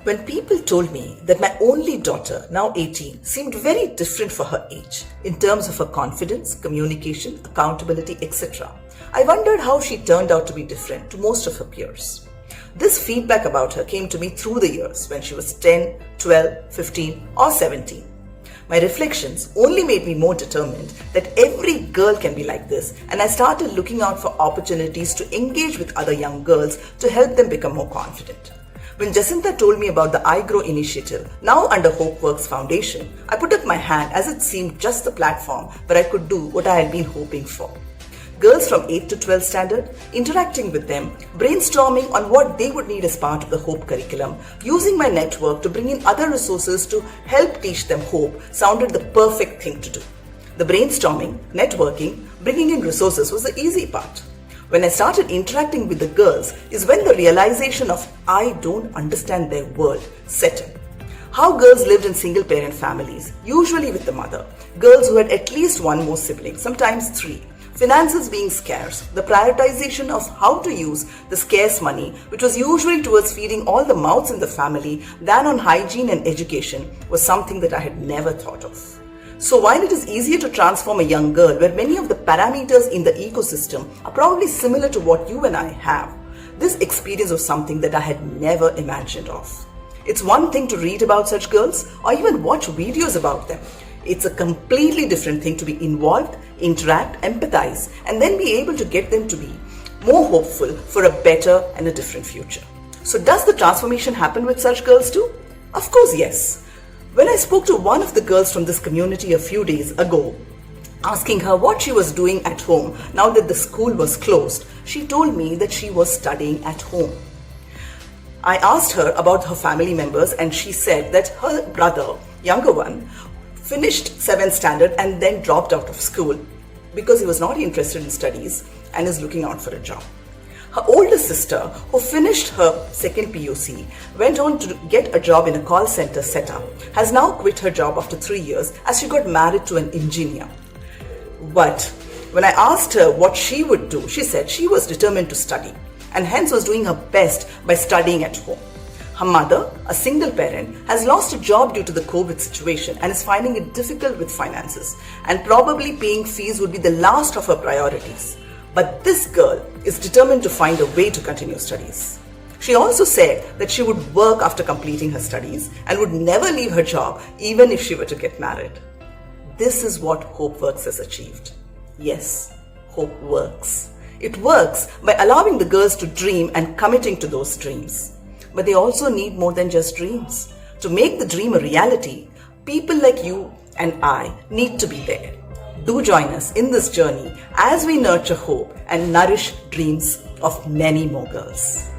When people told me that my only daughter, now 18, seemed very different for her age in terms of her confidence, communication, accountability, etc., I wondered how she turned out to be different to most of her peers. This feedback about her came to me through the years when she was 10, 12, 15 or 17. My reflections only made me more determined that every girl can be like this, and I started looking out for opportunities to engage with other young girls to help them become more confident. When Jacinta told me about the iGrow initiative, now under HopeWorks Foundation, I put up my hand as it seemed just the platform where I could do what I had been hoping for. Girls from 8 to 12 standard, interacting with them, brainstorming on what they would need as part of the HOPE curriculum, using my network to bring in other resources to help teach them HOPE sounded the perfect thing to do. The brainstorming, networking, bringing in resources was the easy part. When I started interacting with the girls is when the realization of I don't understand their world set in. How girls lived in single parent families, usually with the mother, girls who had at least one more sibling, sometimes three, finances being scarce, the prioritization of how to use the scarce money, which was usually towards feeding all the mouths in the family than on hygiene and education, was something that I had never thought of. So while it is easier to transform a young girl where many of the parameters in the ecosystem are probably similar to what you and I have, this experience was something that I had never imagined of. It's one thing to read about such girls or even watch videos about them. It's a completely different thing to be involved, interact, empathize, and then be able to get them to be more hopeful for a better and a different future. So does the transformation happen with such girls too? Of course, yes. When I spoke to one of the girls from this community a few days ago, asking her what she was doing at home now that the school was closed, she told me that she was studying at home. I asked her about her family members and she said that her brother, younger one, finished 7th standard and then dropped out of school because he was not interested in studies and is looking out for a job. Her older sister, who finished her 2nd PUC, went on to get a job in a call center setup, has now quit her job after 3 years as she got married to an engineer. But when I asked her what she would do, she said she was determined to study and hence was doing her best by studying at home. Her mother, a single parent, has lost a job due to the COVID situation and is finding it difficult with finances, and probably paying fees would be the last of her priorities. But this girl is determined to find a way to continue studies. She also said that she would work after completing her studies and would never leave her job even if she were to get married. This is what HopeWorks has achieved. Yes, Hope works. It works by allowing the girls to dream and committing to those dreams. But they also need more than just dreams. To make the dream a reality, people like you and I need to be there. Do join us in this journey as we nurture hope and nourish dreams of many more girls.